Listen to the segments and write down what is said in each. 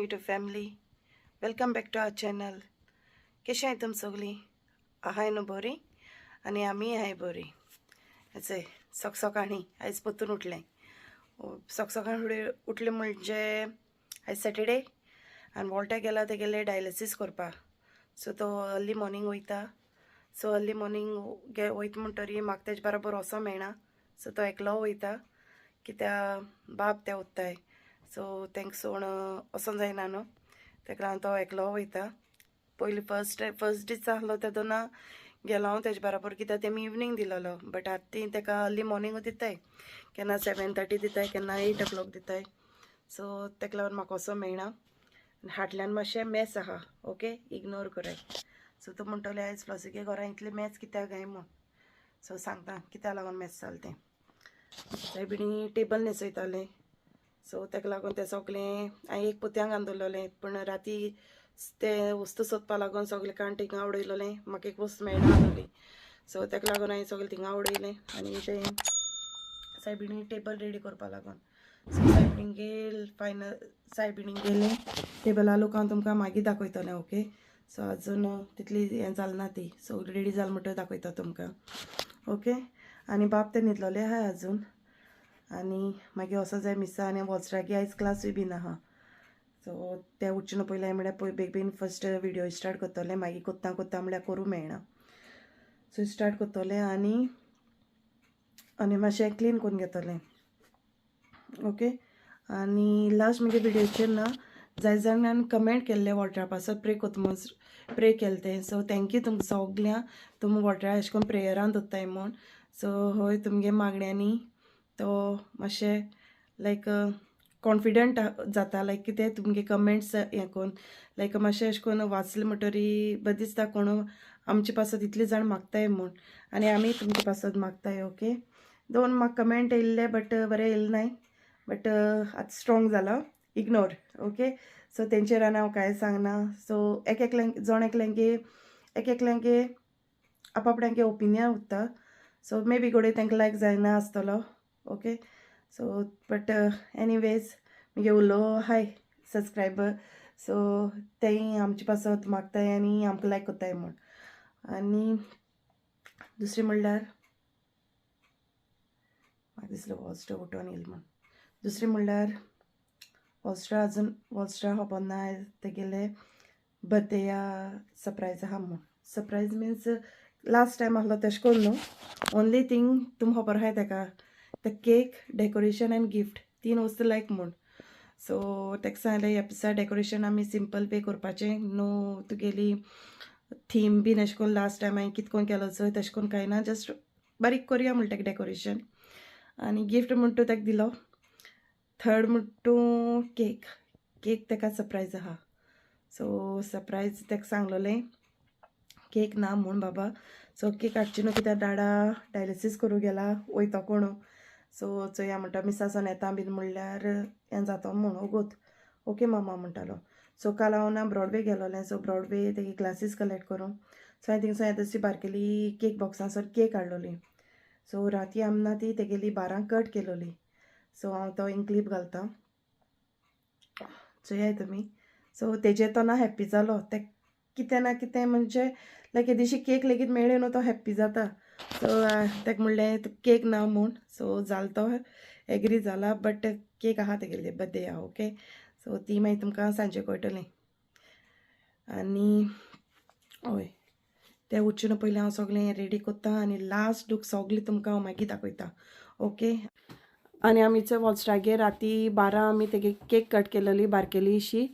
YouTube family. Welcome back to our channel. कशें आहाय तुम सगळीं? आहाय न्हू बरी? आनी आमी आहाय बरी. हेचें सकाळीं आयज परतून उठलें. सकाळीं उठलें म्हणजे आयज सॅटर्डे आनी वॉल्टा गेला तेगेलें डायलिसीस करपाक. सो तो अर्ली मॉर्निंग वयता. सो अर्ली मॉर्निंग वयता म्हणटरी म्हाका तेजे बरोबर वचों मेळना. सो तो एकलो वयता कित्याक बाब ते उत्ताय. सो तेंकां सोण वचों जायना न्हू, तेका लागून तो एकलो वयता. पयलीं फर्स्ट दीस आहलो तेदोना गेलो हांव तेजे बरोबर कित्याक तेमी इवनींग दिलोलो. बट आतां ती तेका अर्ली मॉर्निंगूच दिताय. केन्ना 7:30 दिताय, केन्ना 8 o'clock दिताय. सो तेका लागून म्हाका वचों मेळना. फाटल्यान मातशें मॅस आहा, ओके, इग्नोर कराय. सो तो म्हणटले आयज फ्लॉसिगे घरां इतलें मॅस कित्याक गाय म्हूण. सो सांगता कित्याक लागून मॅस जालें तें. थंय बिणी टेबल न्हेसयतालें. सो तेका लागून तें सगलें हांवें एक पोत्यांक घालून पूण राती तें वस्तू सोदपा लागून सगलें काण थिंगा उडयलोलें. म्हाका एक वस्त मेळना आसलोली. सो तेका लागून हांवें सगलें थिंगा उडयलें आनी तें सायबिणी टेबल रेडी करपा लागून. सो सायबिणीक गेलें. टेबला लूक हांव तुमकां मागीर दाखयतलें, ओके. सो आजून तितली हें जालें ना ती. सो रेडी जालें म्हणटकीर दाखयता तुमकां, ओके. आनी बाब ते न्हिदलोले आहाय आजून. आनी मागीर वचों जाय मिसा आनी वॉल्स्ट्रागे आयज क्लासूय बीन आहा. सो ते उठचे न्हू पयलीं म्हळ्यार बेगीन फर्स्ट विडियो स्टार्ट करतलें. मागीर कोत्ता म्हळ्यार करूं मेळना. सो स्टार्ट करतलें आनी मातशें क्लीन करून घेतलें, ओके. आनी लास्ट म्हगे विडियोचेर ना जाय जाणांन कमेंट केल्लें वॉटरा पासत प्रे कोत्ता म्हूण प्रे केलें तें. सो थँक्यू तुमकां सगल्यांक. तुमी वॉटरा अशें करून प्रेयरान दवरताय म्हूण. सो हय तुमगे मागण्यांनी तो मातशें लायक कॉन्फिडंट जाता. लायक कितें तुमगे कमेंट्स हें कोन्न लायक मातशें अशें करून वाचलें म्हणटरी बरें दिसता. कोण आमचे पासत इतले जाण मागताय म्हूण आनी आमी तुमचे पासत मागताय, ओके. दोन म्हाका कमेंट येयल्ले बट बरें येयले नाय. बट आतां स्ट्रॉंग जाला, इग्नोर, ओके. सो तेंचेर आनी हांव कांय सांगना. सो एकल्यागे आपआपल्यागे ओपिनियन उरता. सो मे बी घोडे तेंकां लायक जायना आसतलो, ओके. सो बट एनीवेज म्हगे उलो हाय सबस्क्रायबर. सो तेंय आमचे पासत मागताय आनी आमकां लायक कोत्ताय म्हूण. आनी दुसरें म्हणल्यार म्हाका दिसलें वॉल्स्ट्रा उठोन येयलें म्हूण. दुसरें म्हणल्यार वॉल्स्ट्रा खबर ना आयज तेगेले बर्थडेया सरप्रायज आहा म्हूण. सरप्रायज मिन्स लास्ट टायम आहलो तेशें कोन्न न्हू. ओन्ली थिंग तुम खबर आहाय तेका the cake, decoration end gift, 3 वस्तू लायक म्हूण. सो तेका सांगलें ह्या दिसा डेकोरेशन आमी सिंपल पे करपाचें न्हू. तुगेली थीम बीन अशें करून लास्ट टायम हांवें कितें कोन्न केलो चोय तशें करून कांय ना. जस्ट बारीक कोरया म्हूण तेका डेकोरेशन. आनी गिफ्ट म्हूण तूं तेका दिलो. थर्ड म्हूण तूं केक तेका सरप्रायज आहा. सो सरप्रायज तेका सांगलोलें केक ना म्हूण बाबा. सो केक हाडची न्हू कित्याक डाडा डायलिसीस करूं गेला वयतो कोण. सो चोया म्हणटा मिसा सोन येता बीन म्हणल्यार हें जातो म्हूण ओगोत, ओके मामा म्हणटालो. सो काल हांव ना ब्रॉडवे गेलोलें. सो ब्रॉडवे तेगे ग्लासीस कलेक्ट करूं. सो हांवें थिंगसोन येदोशी बारकेली केक बॉक्सांसोन केक हाडलोली. सो राती आमना ती तेगेली 12 कट केलोली. सो हांव तो इन क्लीप घालतां, चोयाय तुमी. सो तेजेर तो ना हॅप्पी जालो. ते कितें ना कितें म्हणजे लायक हे दिवशी केक लेगीत मेळ्ळें न्हू तो हॅप्पी जाता. सो तेका म्हणलें केक ना म्हूण. सो जालो तो एग्री जाला. बट केक आहा तेगेले बर्थडे आहा, ओके. सो ती मागीर तुमकां सांजे कळटली. आनी हय तें उठचे न्हू पयलीं हांव सगलें रेडी कोत्तां आनी लास्ट लूक सगलें तुमकां हांव मागीर दाखयतां, ओके. आनी आमीचो वॉल्स्ट्रागे राती 12 आमी तेगे केक कट केलोली बारकेलीशी.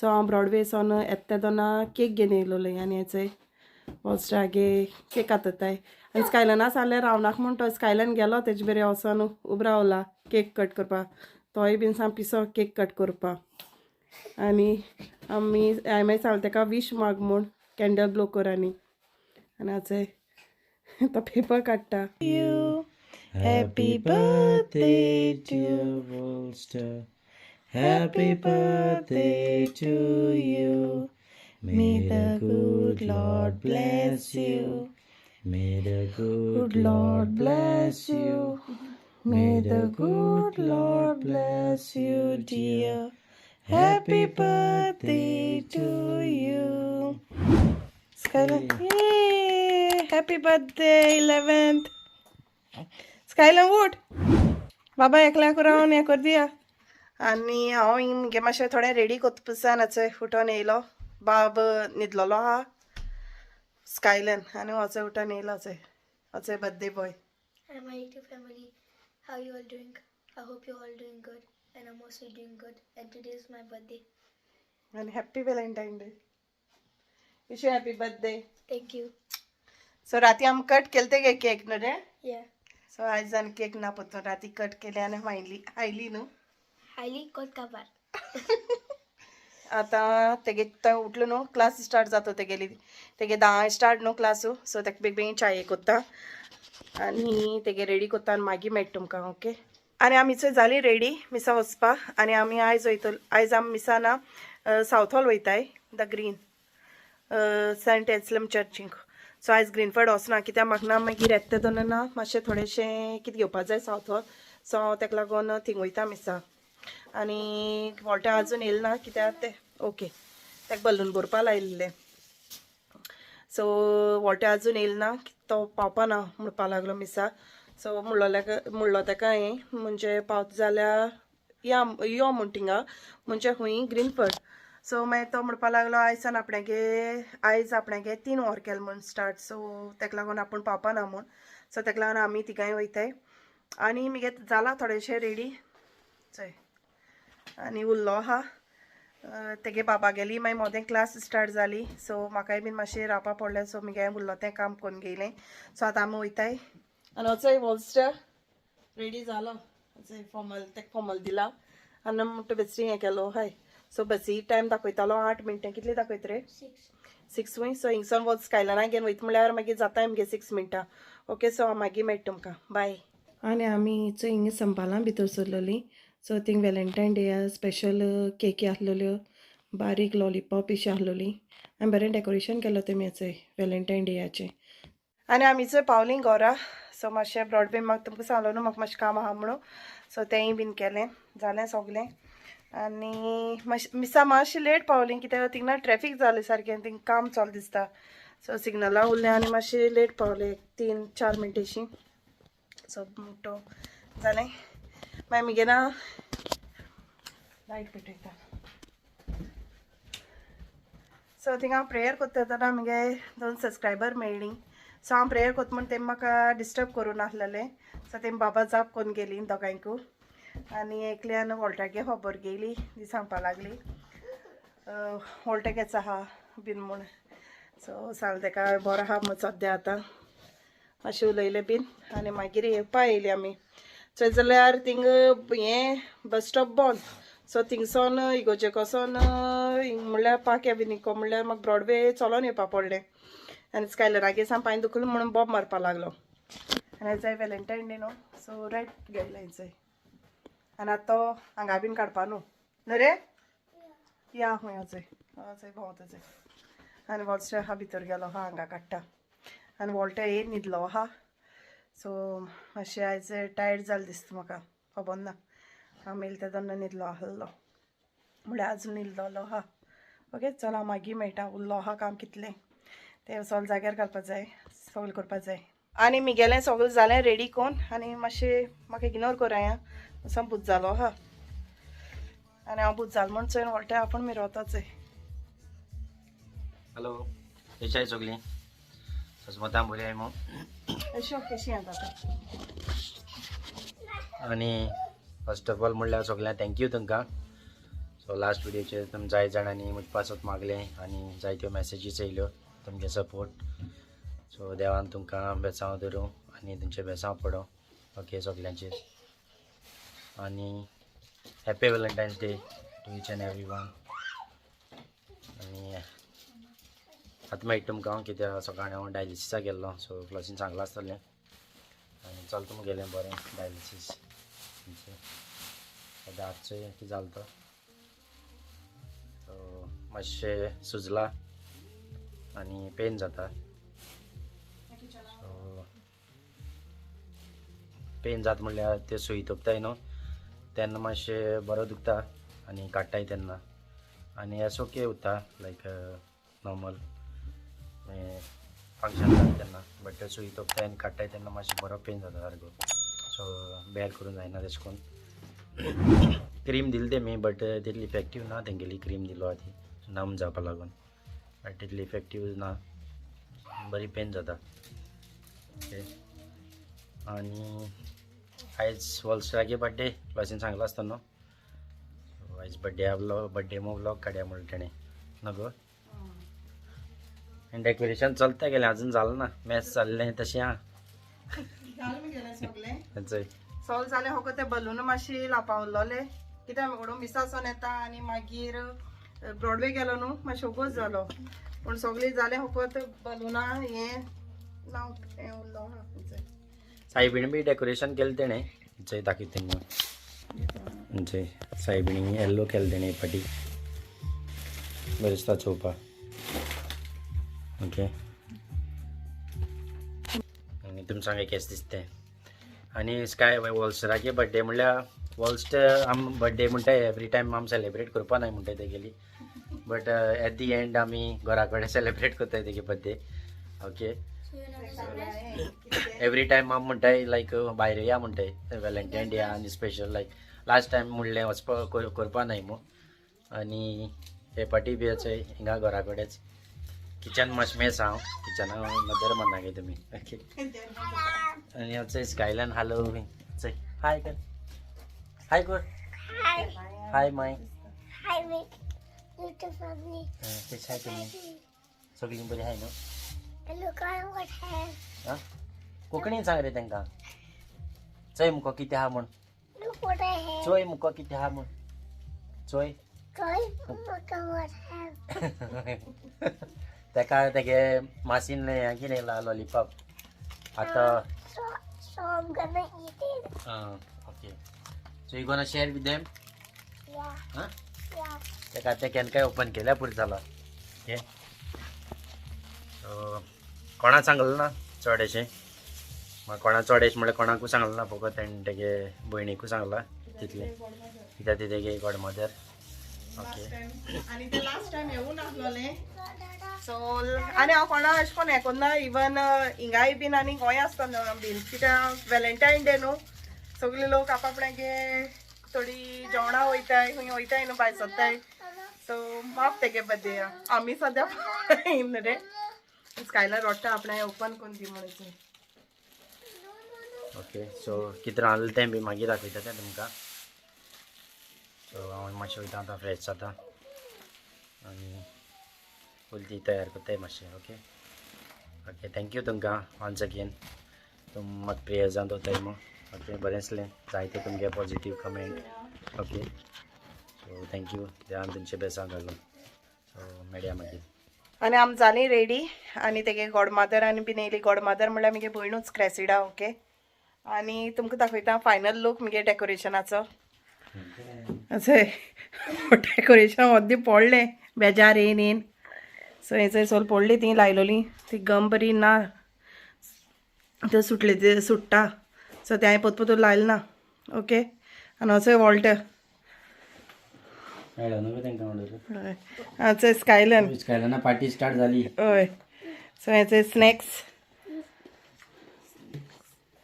सो हांव ब्रॉडवे सोन येता तेदोना केक घेवन येयलोलें आनी हेचोय वॉल्स्ट्रागे केक आताताय. आनी स्कायलना सांगलें रावनाका म्हूण तो स्कायलन गेलो तेजे बेरे वोसोन उब रावला केक कट करपा. तोय बीन साम पिसो केक कट करपा. आनी हांवें मागीर सांगलें तेका वीश माग म्हूण कॅन्डल ब्लो कर आनी आतां तो पेपर काडटा. Happy birthday to Wallstar. Happy birthday to you. May the good Lord bless you. May the good Lord bless you. May the good Lord bless you, dear. Happy birthday to you. Skylar, yay! Happy birthday, 11th. Skylar, उठ. बाबा एकल्याक रावन हें कर दिया. आनी हांव हिंगे मातशें थोडें ready कोत्ता नाचय उठोन येयलो. बाब न्हिदलोलो आहा. स्कायलन आनी वचय उठोन येयलो वचय birthday boy. Hi, my YouTube family. How you all doing? I hope you're all doing good, and I'm also doing good. And today is my birthday. And happy Valentine Day. Wish you happy birthday. Thank you. So राती आम cut केलते गे cake न्हू रे. Yeah. So आयज आनी cake ना पत्तो राती cut केले आनी आयली न्हू. Highly called kabar. आतां तेगे तो उठलो न्हू क्लास स्टार्ट जाता तेगेली तेगे 10 स्टार्ट न्हू क्लासू सो तेका बेगीन चाये कोत्ता आनी तेगे रेडी कोत्ता आनी मागीर मेळटा तुमकां ओके. आनी आमी चोय जाली रेडी मिसा वचपा आनी आमी आयज वयतलो आयज आमी मिसाना सावथ हॉल वयताय द ग्रीन सेंट एन्सलम चर्चीक. सो आयज ग्रीनफर्ड वचना कित्याक म्हाका ना मागीर येता तेदोना मातशें थोडेंशें कितें घेवपा जाय सावथ हॉल सो हांव तेका लागून थिंग वयता मिसा. आनी वॉल्टा आजून येयलें ना कित्याक ते ओके तेका बलून भरपा लायिल्ले सो वॉल्टा आजून येयलें ना तो पावपा ना म्हणपा लागलो मिसा. सो म्हणलो तेका हें म्हणजे पावता जाल्यार यो म्हूण थिंगा म्हणजे खूंय ग्रीनफर्ड. सो मागीर तो म्हणपा लागलो आयज आपणागे 3 वर केलें म्हूण स्टार्ट सो तेका लागून आपूण पावपा ना म्हूण. सो तेका लागून आमी तिगांय वयताय आनी मगे जाला थोडेशें रेडी चोय आनी उरलो आहा तेगे बाबा गेली मागीर मोदें क्लास स्टार्ट जाली सो म्हाकाय बीन मातशें रावपा पडलें सो मगे उरलो तें काम करून घेयलें. सो आतां आमी वयताय आनी वचय वॉल्स्टर रेडी जालो तेका फॉर्मल दिला आनी म्हणटा बेश्टी हें केलो हाय. सो बसी टायम दाखयतालो 8 मिनटां कितली दाखयता रे 6 वय. सो हिंगसोन वच स्कायलाना घेवन वयता म्हळ्यार मागीर जाता मगे 6 मिनटां ओके. सो हांव मागीर मेळटा तुमकां बाय. आनी आमी चोय हिंगा संपालां भितर सरलोलीं सो थिंग वेलेंटायन डे स्पेशल केकी आहलोल्यो बारीक लॉलीपॉप अशी आहलोलीं आनी बरें डेकोरेशन केलो तेमी चोय वेलेंटायन डेयाचें. आनी आमी चोय पावलीं घरा सो मातशें ब्रॉडवे म्हाका तुमकां सांगलो न्हू म्हाका मातशें काम आहा म्हणून सो तेंय बीन केलें जालें सगलें. आनी मिसा मातशें लेट पावलीं कित्याक थिंगा ट्रॅफीक जालें सारकें थिंग काम चालू दिसता सो सिग्नला उरलें आनी मातशें लेट पावलें 3-4 मिनटेशी सो म्हणटो जालें. मागीर मगे ना लायट पेटयता सो थिंगा हांव प्रेयर कोत्ता तेन्ना मगे 2 सबस्क्रायबर मेळ्ळीं सो हांव प्रेयर कोत्ता म्हूण तेमी म्हाका डिस्टर्ब करूं नासलेलें सो तेमी बाबा जाप कोन्न गेलीं दोगांयकू आनी एकल्यान वॉल्टागे खबर घेयली ती सांगपा लागली वॉल्टागेच आहा बीन म्हूण. सो सांगलें तेका बरो आहा म्हूण सद्या आतां मातशें उलयलें बीन आनी मागीर येवपा येयलीं आमी. थंय जाल्यार थिंग हें बस स्टॉप बंद सो थिंगसोन इगोर्जे कोसोन म्हणल्यार पार्क एवेन्यू म्हणल्यार म्हाका ब्रॉडवे चलोन येवपा पडलें आनी स्कायलरागे सावन पांय दुखलो म्हणून बॉब मारपा लागलो. आनी जाय वेलेंटायन डे न्हू सो रेड गेल्ले जाय आनी आतां तो हांगा बीन काडपा न्हू रे या खूंय चोय भोंवता चोय. आनी वॉल्स्टर आहा भितर गेलो आहा हांगा काडटा आनी वॉल्टर येयन न्हिदलो आहा सो मातशें आयज टायर्ड जालें दिसता म्हाका खबर ना हांव मेल तेदोना न्हिदलो आहलो म्हळ्यार आजून न्हिदलोलो आहा ओके. चल हांव मागीर मेळटा उरलो आहा काम कितलें तें सगळें जाग्यार घालपा जाय सगळें करपा जाय. आनी मिगेलें सगळें जालें रेडी कोन्न आनी मातशें म्हाका इग्नोर कर आया असो बूत जालो आहा आनी हांव बूत जालो म्हूण चोय वॉल्टर आपूण मिरवता चोय. हॅलो कशी आहे सगळीं सस्मतां बरी आहे मग अशें कशी आतां आनी फर्स्ट ऑफ ऑल म्हणल्यार सगळ्यांक थँक्यू तुमकां. सो लास्ट विडियोचेर तुमी जाय जाणांनी म्हजे पासत मागलें आनी जायत्यो मॅसेजीस येयल्यो तुमगे सपोर्ट. सो देवान तुमकां बेसांव धरूं आनी तुमचें बेसांव पडो ओके सगल्यांचेर. आनी happy Valentine's day to each and every one. आनी आतां मेळटा तुमकां कित्याक सकाळीं हांव डायलिसिसाक गेल्लो सो क्लासीन सांगलां आसतलें आनी चल तुमगेलें बरें डायलिसीस सद्या आजचो कितें जालो तो सो मातशें सुजलां आनी पेन जाता सो पेन जाता म्हणल्यार त्यो सुय तोपताय न्हू तेन्ना मातशें बरो दुखता आनी काडटाय तेन्ना आनी एस ओके उरता लायक नॉर्मल फंक्शन जाता तेन्ना बट सुई तोपताय आनी काडटाय तेन्ना मातशें बरो पेन जाता सारको सो बेल करून जायना तेश कोन्न क्रीम दिली तेमी बट तितली इफेक्टीव ना तेंगेली क्रीम दिलो आधी नम जावपा लागून बट तितली इफेक्टीव ना बरी पेन जाता ओके आनी आयज वॉल्सरागे बड्डे क्लासीन सांगलो आसता न्हू आयज बड्डे मो व्लॉग काडया म्हणून तेणें नको आनी डेकोरेशन चलता गेलें अजून जालें ना मॅच जाल्लें तशें आहा थंय सॉल्व जालें हो ते बलून मातशी लापावलोले कित्याक म्हाकडून मिसासोन येता आनी मागीर ब्रॉडवे गेलो न्हू मातशें उगोच जालो पूण सगळीं जालें फकत बलूना हें नांव हें उरलो सायबीण बी डेकोरेशन केलें तेणें थंय दाखयता तेंगे थंय सायबीणी येल्लो केलें तेणें फाटी बरें दिसता चोवपाक ओके आनी तुमचांगे केस दिसतें आनी स्काय वॉल्सरागे बड्डे म्हणल्यार वॉल्स्ट आम बड्डे म्हणटा एवरी टायम आमी सेलेब्रेट करपा नाय म्हणटाय तेगेली बट एट दी एंड आमी घरा कडेन सेलेब्रेट करताय तेगे birthday okay So you're not surprised? Every time आमी म्हणटाय लायक भायर या म्हणटाय वेलेंटायन डे आनी स्पेशल लायक लास्ट टायम म्हणलें वचपा करपा नाय मू आनी हे पाटी बी हिंगा घरा कडेच किचन मातशें मेस हांव किचना नदर म्हणना गे तुमी ओके आनी हांव स्कायलान हालो चय हाय कर हाय कर hi my Hi, Mick. YouTube family. कशें हाय तुमी सगळीं बरीं हाय न्हू And look, I what have. आं कोंकणीन सांग रे तांकां चोय मुको कितें आहा म्हूण Look what I have. चोय मुको कितें आहा म्हूण चोय Try. Look at what I have. तेका तेगे मासीन हें कितें लॉलीपॉप आतां So I'm gonna eat it. Ah okay so you gonna share with them Yeah. हां Yeah. तेका ते केन्ना ओपन केल्या पुरो जाला ओके कोणा सांगलें ना चड अशें म्हाका कोणा चड अशें म्हणल्यार कोणाकूय सांगलें ना फकत ताणें तेगे भयणीकूय सांगलां तितलें कित्याक ती तेगे गॉडमदर ओके आनी ते लास्ट टायम येवून आसलोलें सो आनी हांव कोणा अशें कोन्न हें कोन्ना इवन हिंगाय बीन आनी गोंय आसता बीन कित्याक वेलेंटायन डे न्हू सगळे लोक आपआपणागे थोडी जेवणां वयताय खंय वयताय न्हू भायर सरताय सो माफ तेगे बड्डे आमी सद्या रे स्कायलर रोडटा आपणें ओपन करून दी म्हणून ओके सो कितें रांदलें तें बी मागीर दाखयता तें तुमकां सो हांव मातशें वयता आतां फ्रेश जाता आनी फूल ती तयार करताय मातशें ओके ओके थँक्यू तुमकां वन्स अगेन तुम म्हाका प्रेयर्सान दवरताय मग ओके बरें दिसलें जायते तुमगे positive comment okay so thank you देवान तुमचे बेसान घालून सो मेळया मागीर आनी आमी जालीं रेडी आनी तेगे गॉडमादर आनी बीन येयली गॉडमादर म्हणल्यार म्हगे भयणूच क्रेसिडा ओके आनी तुमकां दाखयता फायनल लूक म्हगे डेकोरेशनाचो अशें डेकोरेशन वद्दी पडलें बेजार येन सो हेचो सोल पडली ती लायलोली ती गम बरी ना ते सुटली ते सुट्टा सो ते हांवें पोतपोतून लायलें ना ओके आनी असो वॉल्ट हाचो स्कायलन स्कायलाना पार्टी स्टार्ट जाली हय सो हेचे snacks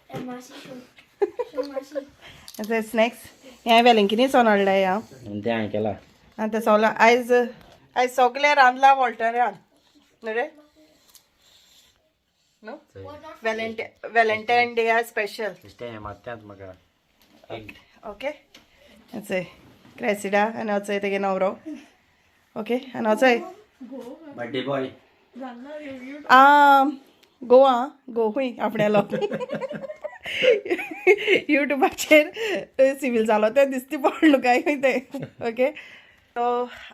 And Marcy, show Marcy. हेचे स्नॅक्स हे हांवें वेलंकिनी सोन हाडलाय हांव आनी तें हांवें केलां आनी तें सगळें आयज आयज सगळें रांदलां वॉल्टरान न्हू रे न्हू वेलेंटायन डे आर स्पेशल बेश्टें हें मारतात म्हाका ओके हेचोय क्रेसिडा आनी होचोय तेगे नवरो ओके आनी होचोय बर्थडे बॉय गोहूय आपणालो युट्यूबाचेर सिवील जालो तें दिसती पडलो काय ते ओके सो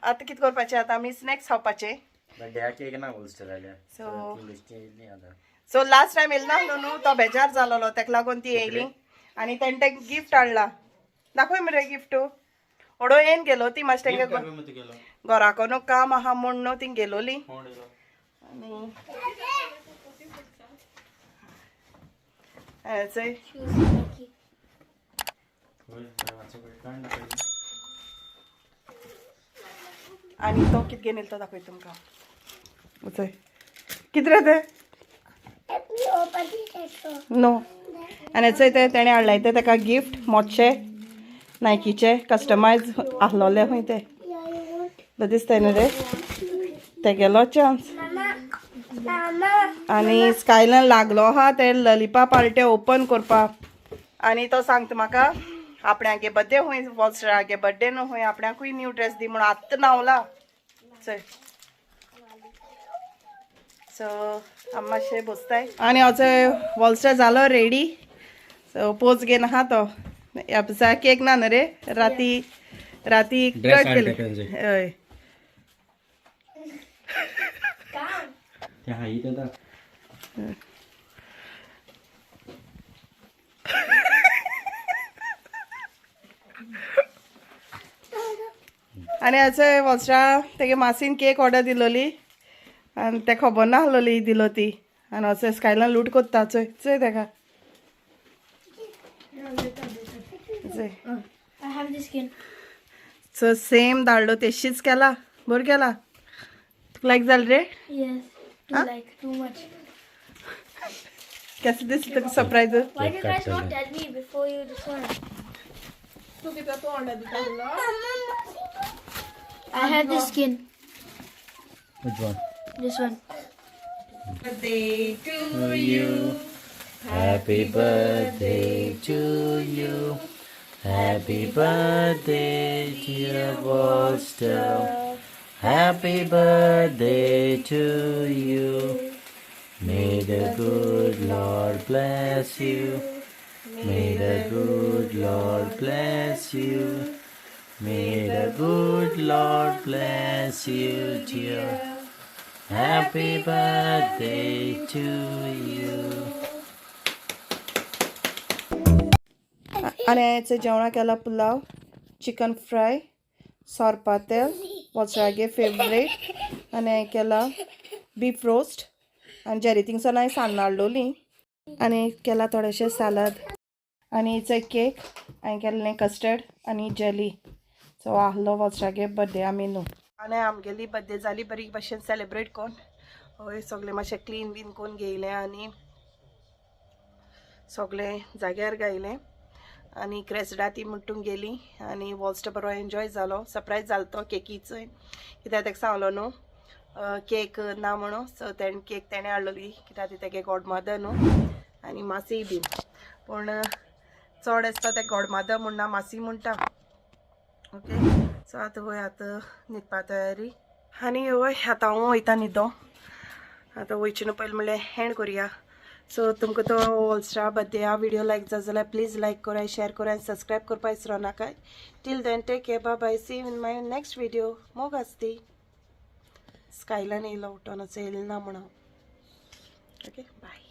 आतां कितें करपाचें आतां आमी स्नॅक्स खावपाचे बर्थडेक केक ना वॉल्स्टर जाल्यार सो ती बेश्टी येयली आतां सो लास्ट टायम येयलो ना न्हू तो बेजार जालोलो तेका लागून ती येयली आनी तेणें तें गिफ्ट हाडला दाखय मरे गिफ्ट ओडो येन गेलो ती मातशें तेंगे घराकोनू काम आहा म्हूण न्हू ती गेलोली आनी हेचोय Shoes Mickey. आणि तो कितें घेवन येयलो तो दाखयता तुमकां चोय कितें रे तें नो आनी चोय ते तेणें हाडलाय ते ताका गिफ्ट मोठशे नायकीचे कस्टमायज आहलोले खंय ते दिसताय न्हू रे तेगेलो चान्स आनी स्कायलान लागलो आहा ते ललिपा पार्टे ओपन करपाक आनी तो सांगता म्हाका आपण्यागे बड्डे हूंय वॉल्स्टरागे बड्डे न्हू हूंय आपण्याकूय न्यू ड्रेस दी म्हणून आत्तां नावला चल सो आमी मातशें बसताय आनी हो वॉल्स्टर जालो रेडी सो पोज घेवन आहा तो ह्या केक ना न्हू रे राती Dress कट केली हाडटा हय ते हाई दादा आनी हाचे वॉल्स्टरा तेगे मासीन केक ऑर्डर दिलोली आनी ते खबर ना आहलोली दिलो ती आनी असो स्कायलान लूट कोत्ता चोय चोय तेका चोय I have this skin. So same धाडलो तेशीच केला बरो केला तुका लायक जाल रे Yes. Too much. केसो दिसता तुका surprise Why did you guys not tell me before you this one? I have this skin. Which one? This one. birthday To you. Happy birthday to you. Happy birthday, dear Wallster. Happy birthday to you. May the good Lord bless you. May the good Lord bless you. May the good Lord bless you, dear. Happy birthday to you. आनी हांवें जेवणा केला pulao chicken fry सोरपातेल वॉल्स्टरागे favourite आनी हांवें केला beef roast आनी Jerry थिंगसान हांवें सान्नां हाडलोलीं आनी केला थोडेशें सालाद आनी इट्स केक हांवें केल्लें कस्टर्ड आनी जेली सो आहलो वॉल्स्टरागे बड्डे मेनू आनी आमगेली बड्डे जाली बरी भशेन सेलेब्रेट कोन्न हय सगळें मातशें क्लीन बीन कोन्न घेयलें आनी सगळें जाग्यार गायलें आनी क्रेसडा ती म्हणटून गेली आनी वॉल्स्टर बरो एन्जॉय जालो सरप्रायज जालो तो केकीचोय कित्याक ताका सांगलो न्हू केक ना म्हणून सो तेणें केक तेणें हाडलोली कित्याक ती तेगे गॉडमदर न्हू आनी मासी बीन पूण चड आसता ते गॉडमदर म्हणना मासी म्हणटा ओके सो आतां वय आतां न्हिदपा तयारी आनी वय आतां हांव वयता न्हिदो आतां वयचे न्हू पयलीं म्हणल्यार हेंड करुया सो तुमकां तो वॉल्स्टरा बड्डे हा व्हिडिओ लायक जाता जाल्यार प्लीज लायक कराय शेअर कराय आनी सबस्क्रायब करपा विसरो नाकाय till then take care bye bye see in my next video मोग आसती स्कायलान येयलो उठोन येयलो ना म्हणून ओके बाय